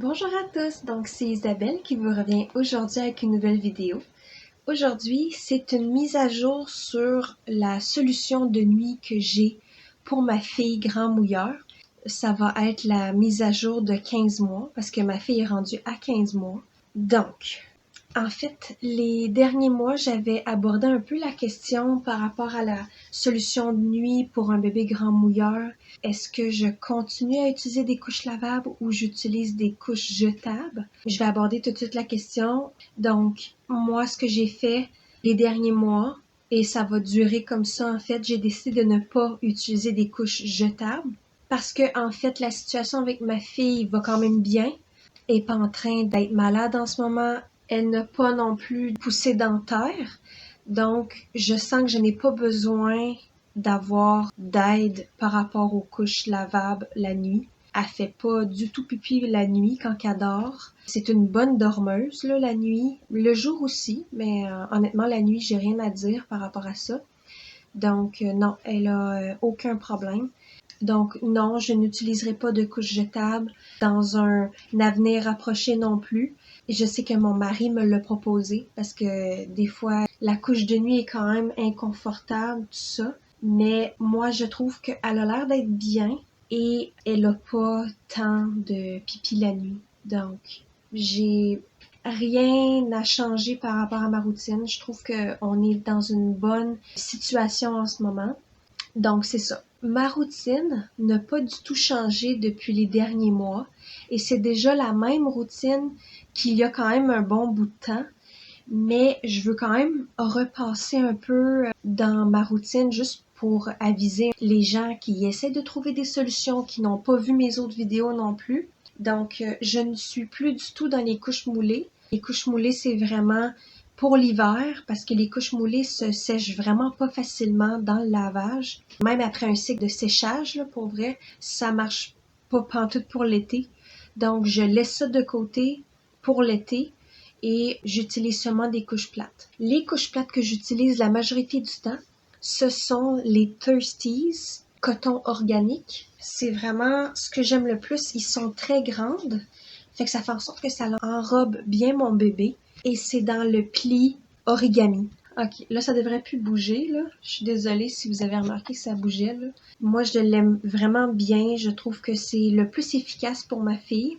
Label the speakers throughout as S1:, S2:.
S1: Bonjour à tous, donc c'est Isabelle qui vous revient aujourd'hui avec une nouvelle vidéo. Aujourd'hui, c'est une mise à jour sur la solution de nuit que j'ai pour ma fille grand mouilleur. Ça va être la mise à jour de 15 mois parce que ma fille est rendue à 15 mois. Donc, en fait, les derniers mois, j'avais abordé un peu la question par rapport à la solution de nuit pour un bébé grand mouilleur. Est-ce que je continue à utiliser des couches lavables ou j'utilise des couches jetables? Je vais aborder tout de suite la question. Donc, moi, ce que j'ai fait les derniers mois, et ça va durer comme ça, en fait, j'ai décidé de ne pas utiliser des couches jetables parce que, en fait, la situation avec ma fille va quand même bien. Elle n'est pas en train d'être malade en ce moment. Elle n'a pas non plus de poussée dentaire. Donc, je sens que je n'ai pas besoin d'avoir d'aide par rapport aux couches lavables la nuit. Elle fait pas du tout pipi la nuit quand elle dort. C'est une bonne dormeuse là, la nuit. Le jour aussi, mais honnêtement, la nuit, j'ai rien à dire par rapport à ça. Donc, non, elle a aucun problème. Donc, non, je n'utiliserai pas de couches jetables dans un avenir rapproché non plus. Et je sais que mon mari me l'a proposé parce que des fois, la couche de nuit est quand même inconfortable, tout ça. Mais moi, je trouve qu'elle a l'air d'être bien et elle a pas tant de pipi la nuit. Donc, j'ai rien à changer par rapport à ma routine. Je trouve qu'on est dans une bonne situation en ce moment. Donc, c'est ça. Ma routine n'a pas du tout changé depuis les derniers mois et c'est déjà la même routine qu'il y a quand même un bon bout de temps, mais je veux quand même repasser un peu dans ma routine juste pour aviser les gens qui essaient de trouver des solutions, qui n'ont pas vu mes autres vidéos non plus. Donc, je ne suis plus du tout dans les couches moulées. Les couches moulées, c'est vraiment pour l'hiver parce que les couches moulées se sèchent vraiment pas facilement dans le lavage. Même après un cycle de séchage, là, pour vrai, ça marche pas pantoute pour l'été. Donc, je laisse ça de côté pour l'été et j'utilise seulement des couches plates. Les couches plates que j'utilise la majorité du temps, ce sont les Thirsties coton organique. C'est vraiment ce que j'aime le plus. Ils sont très grandes, fait que ça fait en sorte que ça enrobe bien mon bébé. Et c'est dans le pli origami. Ok, là ça devrait plus bouger là. Je suis désolée si vous avez remarqué que ça bougeait là. Moi je l'aime vraiment bien. Je trouve que c'est le plus efficace pour ma fille.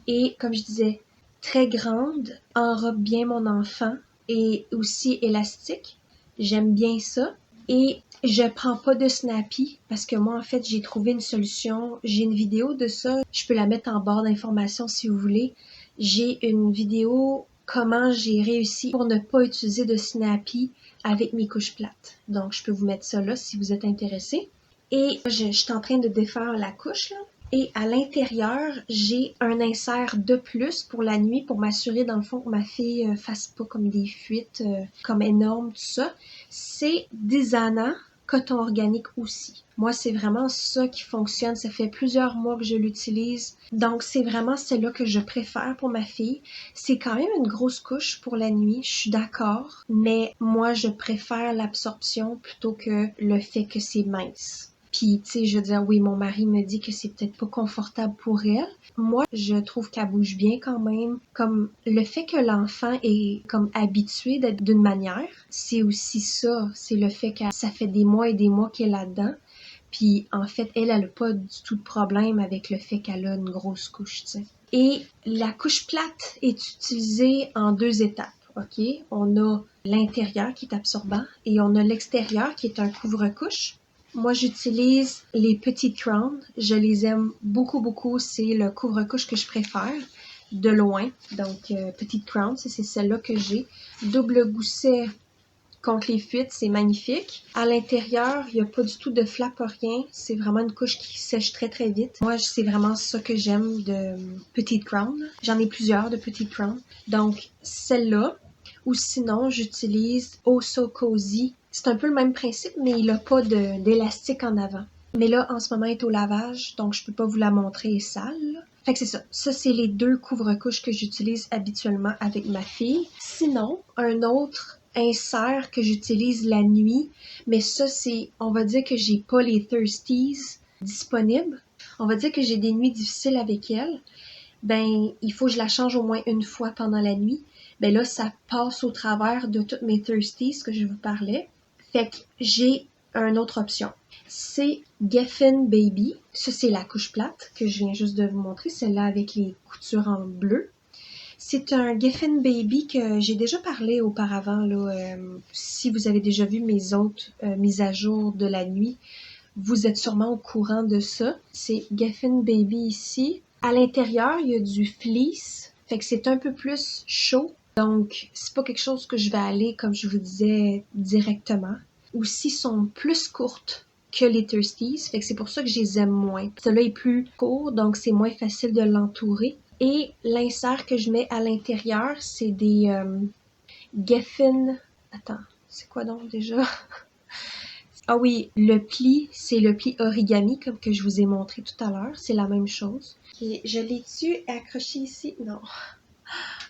S1: Et comme je disais, très grande, enrobe bien mon enfant et aussi élastique. J'aime bien ça. Et je prends pas de Snappy parce que moi, en fait, j'ai trouvé une solution. J'ai une vidéo de ça. Je peux la mettre en barre d'informations si vous voulez. J'ai une vidéo comment j'ai réussi pour ne pas utiliser de Snappy avec mes couches plates. Donc, je peux vous mettre ça là si vous êtes intéressé. Et je suis en train de défaire la couche là. Et à l'intérieur, j'ai un insert de plus pour la nuit pour m'assurer dans le fond que ma fille fasse pas comme des fuites comme énormes, tout ça. C'est Dizana coton organique aussi. Moi, c'est vraiment ça qui fonctionne. Ça fait plusieurs mois que je l'utilise. Donc, c'est vraiment celle-là que je préfère pour ma fille. C'est quand même une grosse couche pour la nuit, je suis d'accord. Mais moi, je préfère l'absorption plutôt que le fait que c'est mince. Puis, tu sais, je veux dire, oui, mon mari me dit que c'est peut-être pas confortable pour elle. Moi, je trouve qu'elle bouge bien quand même. Comme le fait que l'enfant est comme habitué d'être d'une manière, c'est aussi ça. C'est le fait que ça fait des mois et des mois qu'elle est là-dedans. Puis, en fait, elle a pas du tout de problème avec le fait qu'elle a une grosse couche, tu sais. Et la couche plate est utilisée en 2 étapes. OK? On a l'intérieur qui est absorbant et on a l'extérieur qui est un couvre-couche. Moi, j'utilise les petites crowns. Je les aime beaucoup, beaucoup. C'est le couvre-couche que je préfère de loin. Donc, petite crown, c'est celle-là que j'ai. Double gousset contre les fuites, c'est magnifique. À l'intérieur, il n'y a pas du tout de flap, rien. C'est vraiment une couche qui sèche très, très vite. Moi, c'est vraiment ça que j'aime de petite crown. J'en ai plusieurs de petite crown. Donc, celle-là. Ou sinon, j'utilise Oh So Cozy. C'est un peu le même principe, mais il n'a pas d'élastique en avant. Mais là, en ce moment, elle est au lavage, donc je peux pas vous la montrer sale. Fait que c'est ça. Ça, c'est les 2 couvre-couches que j'utilise habituellement avec ma fille. Sinon, un autre insert que j'utilise la nuit, mais ça, c'est, on va dire que j'ai pas les Thirsties disponibles. On va dire que j'ai des nuits difficiles avec elle. ben il faut que je la change au moins une fois pendant la nuit. Ben là, ça passe au travers de toutes mes Thirsties que je vous parlais. Fait que j'ai une autre option. C'est Geffen Baby. Ça, c'est la couche plate que je viens juste de vous montrer, celle-là avec les coutures en bleu. C'est un Geffen Baby que j'ai déjà parlé auparavant. Là, si vous avez déjà vu mes autres mises à jour de la nuit, vous êtes sûrement au courant de ça. C'est Geffen Baby ici. À l'intérieur, il y a du fleece, fait que c'est un peu plus chaud. Donc, c'est pas quelque chose que je vais aller, comme je vous disais, directement. Aussi, sont plus courtes que les Thirsties, fait que c'est pour ça que je les aime moins. Celui-là est plus court, donc c'est moins facile de l'entourer. Et l'insert que je mets à l'intérieur, c'est des Geffen... Attends, c'est quoi donc déjà? Ah oui, le pli, c'est le pli origami, comme que je vous ai montré tout à l'heure. C'est la même chose. Et je l'ai-tu accroché ici? Non,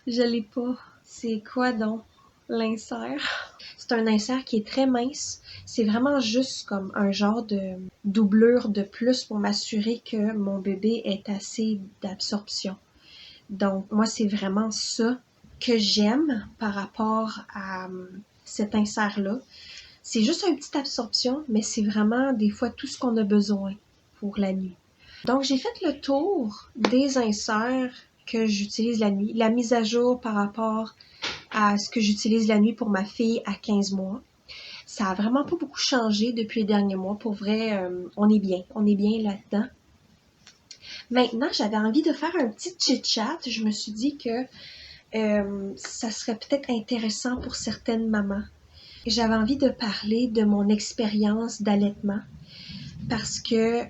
S1: je l'ai pas. C'est quoi donc l'insert? C'est un insert qui est très mince. C'est vraiment juste comme un genre de doublure de plus pour m'assurer que mon bébé ait assez d'absorption. Donc, moi, c'est vraiment ça que j'aime par rapport à cet insert-là. C'est juste une petite absorption, mais c'est vraiment des fois tout ce qu'on a besoin pour la nuit. Donc, j'ai fait le tour des inserts que j'utilise la nuit, la mise à jour par rapport à ce que j'utilise la nuit pour ma fille à 15 mois. Ça a vraiment pas beaucoup changé depuis les derniers mois. Pour vrai, on est bien là-dedans. Maintenant, j'avais envie de faire un petit chit-chat. Je me suis dit que ça serait peut-être intéressant pour certaines mamans. J'avais envie de parler de mon expérience d'allaitement parce que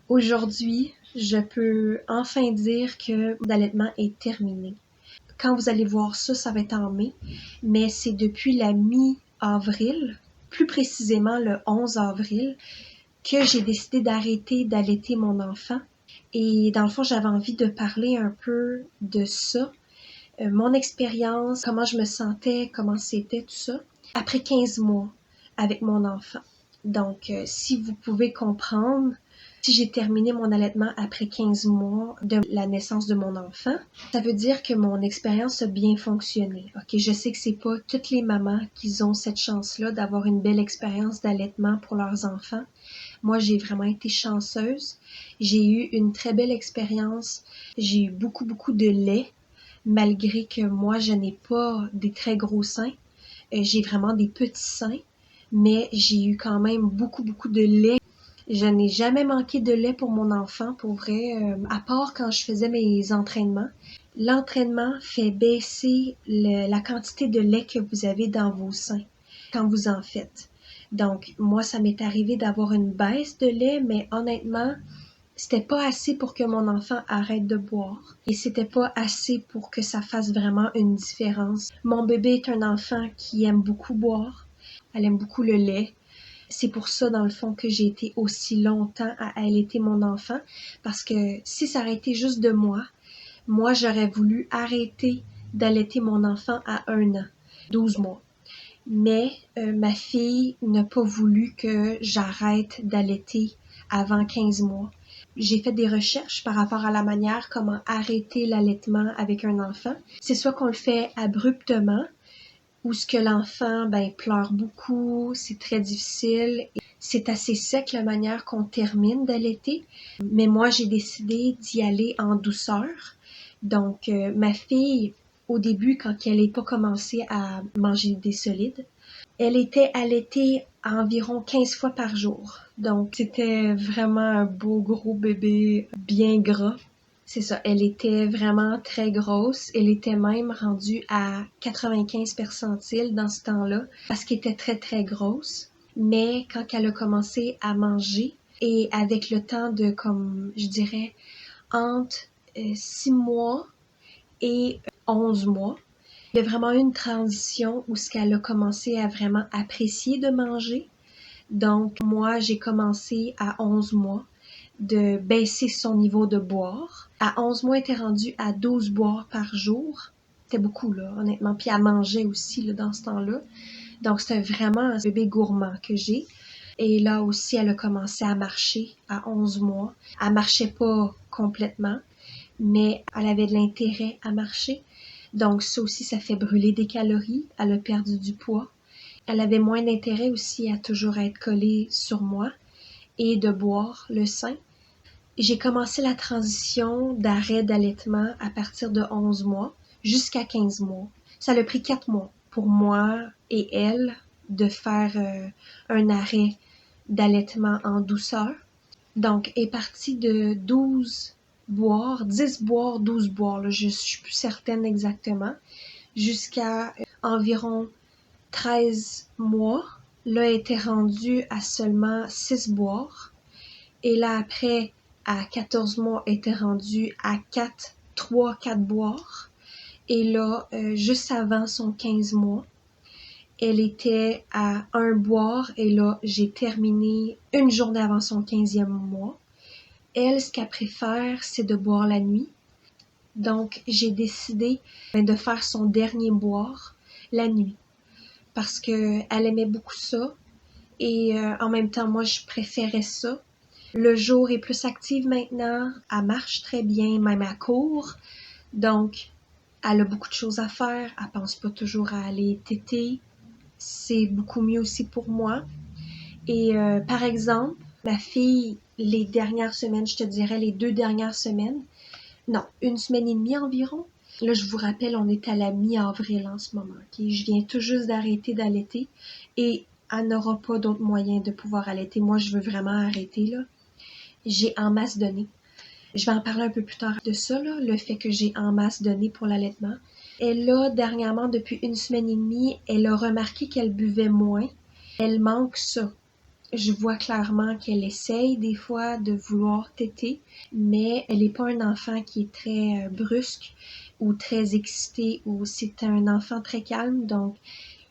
S1: aujourd'hui, je peux enfin dire que mon allaitement est terminé. Quand vous allez voir ça, ça va être en mai, mais c'est depuis la mi-avril, plus précisément le 11 avril, que j'ai décidé d'arrêter d'allaiter mon enfant. Et dans le fond, j'avais envie de parler un peu de ça, mon expérience, comment je me sentais, comment c'était, tout ça, après 15 mois avec mon enfant. Donc, si vous pouvez comprendre, si j'ai terminé mon allaitement après 15 mois de la naissance de mon enfant, ça veut dire que mon expérience a bien fonctionné. Ok, je sais que c'est pas toutes les mamans qui ont cette chance-là d'avoir une belle expérience d'allaitement pour leurs enfants. Moi, j'ai vraiment été chanceuse. J'ai eu une très belle expérience. J'ai eu beaucoup, beaucoup de lait, malgré que moi, je n'ai pas des très gros seins. J'ai vraiment des petits seins, mais j'ai eu quand même beaucoup, beaucoup de lait. Je n'ai jamais manqué de lait pour mon enfant, pour vrai, à part quand je faisais mes entraînements. L'entraînement fait baisser la quantité de lait que vous avez dans vos seins quand vous en faites. Donc, moi, ça m'est arrivé d'avoir une baisse de lait, mais honnêtement, c'était pas assez pour que mon enfant arrête de boire. Et c'était pas assez pour que ça fasse vraiment une différence. Mon bébé est un enfant qui aime beaucoup boire. Elle aime beaucoup le lait. C'est pour ça, dans le fond, que j'ai été aussi longtemps à allaiter mon enfant. Parce que si ça aurait été juste de moi, j'aurais voulu arrêter d'allaiter mon enfant à 1 an, 12 mois. Mais ma fille n'a pas voulu que j'arrête d'allaiter avant 15 mois. J'ai fait des recherches par rapport à la manière comment arrêter l'allaitement avec un enfant. C'est soit qu'on le fait abruptement, ou ce que l'enfant pleure beaucoup, c'est très difficile. C'est assez sec la manière qu'on termine d'allaiter. Mais moi, j'ai décidé d'y aller en douceur. Donc, ma fille, au début, quand elle n'a pas commencé à manger des solides, elle était allaitée à environ 15 fois par jour. Donc, c'était vraiment un beau gros bébé bien gras. C'est ça, elle était vraiment très grosse. Elle était même rendue à 95 percentiles dans ce temps-là parce qu'elle était très, très grosse. Mais quand elle a commencé à manger et avec le temps de, comme je dirais, entre 6 mois et 11 mois, il y a vraiment eu une transition où ce qu'elle a commencé à vraiment apprécier de manger. Donc, moi, j'ai commencé à 11 mois de baisser son niveau de boire. À 11 mois, elle était rendue à 12 boires par jour. C'était beaucoup, là, honnêtement. Puis elle mangeait aussi, là, dans ce temps-là. Donc, c'était vraiment un bébé gourmand que j'ai. Et là aussi, elle a commencé à marcher à 11 mois. Elle marchait pas complètement, mais elle avait de l'intérêt à marcher. Donc ça aussi, ça fait brûler des calories. Elle a perdu du poids. Elle avait moins d'intérêt aussi à toujours être collée sur moi et de boire le sein. J'ai commencé la transition d'arrêt d'allaitement à partir de 11 mois jusqu'à 15 mois. Ça a pris 4 mois pour moi et elle de faire un arrêt d'allaitement en douceur. Donc, est partie de 12 boire, 10 boire, 12 boire, là, je suis plus certaine exactement, jusqu'à environ 13 mois. Là, elle était rendue à seulement 6 boire. Et là, après, à 14 mois, elle était rendue à 3-4 boire. Et là, juste avant son 15 mois, elle était à 1 boire. Et là, j'ai terminé une journée avant son 15e mois. Elle, ce qu'elle préfère, c'est de boire la nuit. Donc, j'ai décidé de faire son dernier boire la nuit. Parce qu'elle aimait beaucoup ça. Et en même temps, moi, je préférais ça. Le jour est plus active maintenant. Elle marche très bien, même à court. Donc, elle a beaucoup de choses à faire. Elle pense pas toujours à aller téter. C'est beaucoup mieux aussi pour moi. Et par exemple, ma fille, les dernières semaines, je te dirais les 2 dernières semaines, non, 1 semaine et demie environ. Là, je vous rappelle, on est à la mi-avril en ce moment. Okay? Je viens tout juste d'arrêter d'allaiter et elle n'aura pas d'autre moyen de pouvoir allaiter. Moi, je veux vraiment arrêter, là. J'ai en masse donné. Je vais en parler un peu plus tard de ça, là, le fait que j'ai en masse donné pour l'allaitement. Elle a, dernièrement, depuis 1 semaine et demie, elle a remarqué qu'elle buvait moins. Elle manque ça. Je vois clairement qu'elle essaye des fois de vouloir téter, mais elle n'est pas un enfant qui est très brusque ou très excité, ou c'est un enfant très calme, donc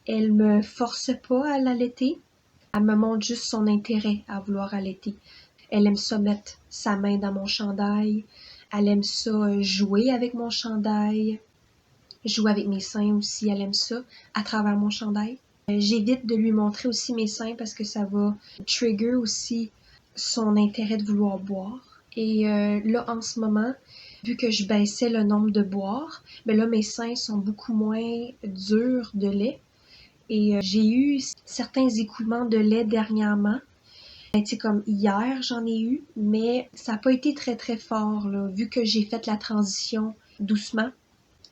S1: elle me force pas à l'allaiter. Elle me montre juste son intérêt à vouloir allaiter. Elle aime ça mettre sa main dans mon chandail, elle aime ça jouer avec mon chandail, jouer avec mes seins aussi, elle aime ça à travers mon chandail. J'évite de lui montrer aussi mes seins parce que ça va trigger aussi son intérêt de vouloir boire. Et là, en ce moment, vu que je baissais le nombre de boire, ben là, mes seins sont beaucoup moins durs de lait. Et j'ai eu certains écoulements de lait dernièrement. Tu sais, comme hier, j'en ai eu, mais ça n'a pas été très, très fort, là, vu que j'ai fait la transition doucement.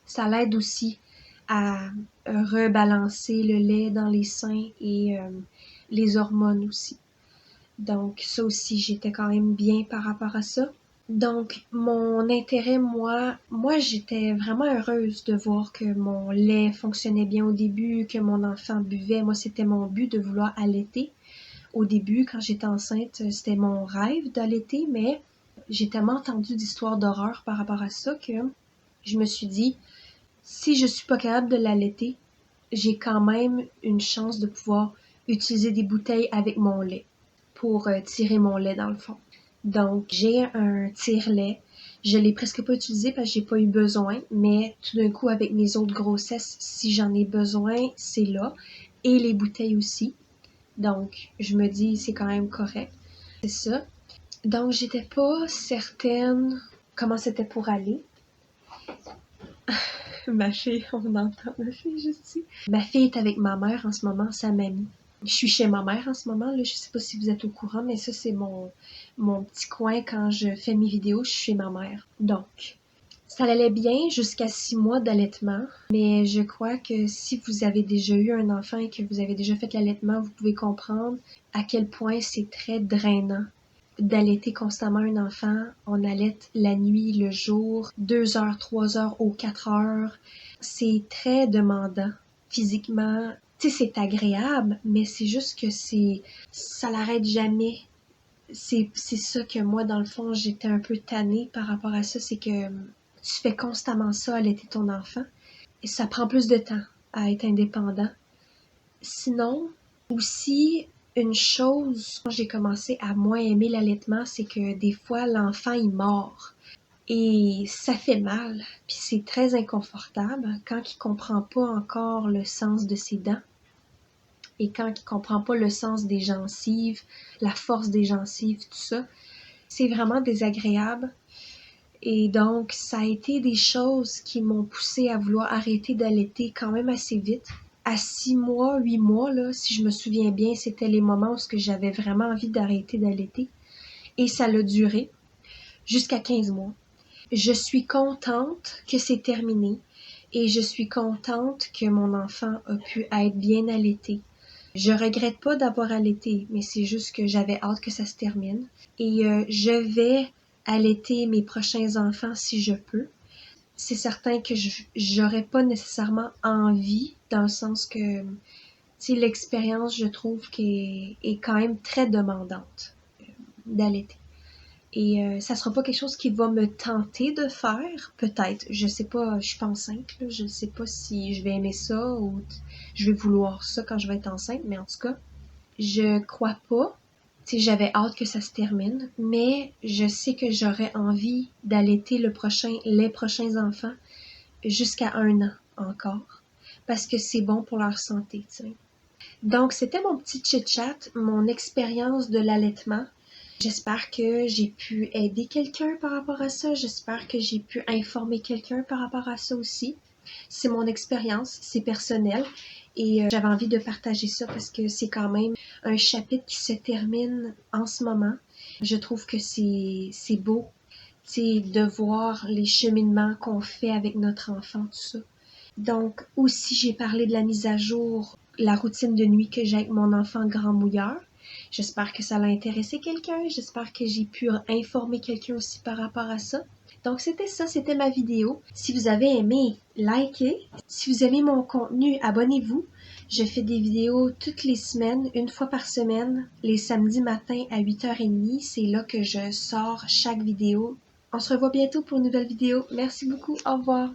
S1: Ça l'aide aussi à rebalancer le lait dans les seins et les hormones aussi. Donc ça aussi, j'étais quand même bien par rapport à ça. Donc mon intérêt, moi j'étais vraiment heureuse de voir que mon lait fonctionnait bien au début, que mon enfant buvait. Moi, c'était mon but de vouloir allaiter. Au début, quand j'étais enceinte, c'était mon rêve d'allaiter, mais j'ai tellement entendu d'histoires d'horreur par rapport à ça que je me suis dit, si je suis pas capable de l'allaiter, j'ai quand même une chance de pouvoir utiliser des bouteilles avec mon lait pour tirer mon lait dans le fond. Donc, j'ai un tire-lait. Je l'ai presque pas utilisé parce que j'ai pas eu besoin, mais tout d'un coup, avec mes autres grossesses, si j'en ai besoin, c'est là. Et les bouteilles aussi. Donc, je me dis, c'est quand même correct. C'est ça. Donc, j'étais pas certaine comment c'était pour aller. Ma fille, on entend ma fille juste ici. Ma fille est avec ma mère en ce moment, sa mamie. Je suis chez ma mère en ce moment, là, je sais pas si vous êtes au courant, mais ça, c'est mon petit coin quand je fais mes vidéos, je suis chez ma mère. Donc, ça allait bien jusqu'à 6 mois d'allaitement, mais je crois que si vous avez déjà eu un enfant et que vous avez déjà fait l'allaitement, vous pouvez comprendre à quel point c'est très drainant d'allaiter constamment un enfant. On allaite la nuit, le jour, 2 heures, 3 heures ou 4 heures. C'est très demandant physiquement. Tu sais, c'est agréable, mais c'est juste que ça l'arrête jamais. C'est ça que moi, dans le fond, j'étais un peu tannée par rapport à ça, c'est que tu fais constamment ça, allaiter ton enfant, et ça prend plus de temps à être indépendant. Sinon, aussi, une chose, quand j'ai commencé à moins aimer l'allaitement, c'est que des fois, l'enfant, il mord. Et ça fait mal, puis c'est très inconfortable quand il comprend pas encore le sens de ses dents et quand il comprend pas le sens des gencives, la force des gencives, tout ça. C'est vraiment désagréable. Et donc, ça a été des choses qui m'ont poussée à vouloir arrêter d'allaiter quand même assez vite. À 6 mois, 8 mois, là, si je me souviens bien, c'était les moments où j'avais vraiment envie d'arrêter d'allaiter. Et ça l'a duré jusqu'à 15 mois. Je suis contente que c'est terminé et je suis contente que mon enfant a pu être bien allaité. Je regrette pas d'avoir allaité, mais c'est juste que j'avais hâte que ça se termine. Et je vais allaiter mes prochains enfants si je peux. C'est certain que j'aurais pas nécessairement envie, dans le sens que, tu sais, l'expérience, je trouve, qu'elle est quand même très demandante d'allaiter. Et ça sera pas quelque chose qui va me tenter de faire, peut-être. Je sais pas, je suis pas enceinte, là. Je sais pas si je vais aimer ça ou je vais vouloir ça quand je vais être enceinte, mais en tout cas, je crois pas. Tu sais, j'avais hâte que ça se termine, mais je sais que j'aurais envie d'allaiter les prochains enfants jusqu'à 1 an encore, parce que c'est bon pour leur santé, tu sais. Donc, c'était mon petit chit-chat, mon expérience de l'allaitement. J'espère que j'ai pu aider quelqu'un par rapport à ça. J'espère que j'ai pu informer quelqu'un par rapport à ça aussi. C'est mon expérience, c'est personnel et j'avais envie de partager ça parce que c'est quand même un chapitre qui se termine en ce moment. Je trouve que c'est beau, de voir les cheminements qu'on fait avec notre enfant, tout ça. Donc, aussi, j'ai parlé de la mise à jour, la routine de nuit que j'ai avec mon enfant grand mouilleur. J'espère que ça l'a intéressé quelqu'un. J'espère que j'ai pu informer quelqu'un aussi par rapport à ça. Donc, c'était ça, c'était ma vidéo. Si vous avez aimé, likez. Si vous aimez mon contenu, abonnez-vous. Je fais des vidéos toutes les semaines, une fois par semaine, les samedis matins à 8h30. C'est là que je sors chaque vidéo. On se revoit bientôt pour une nouvelle vidéo. Merci beaucoup. Au revoir.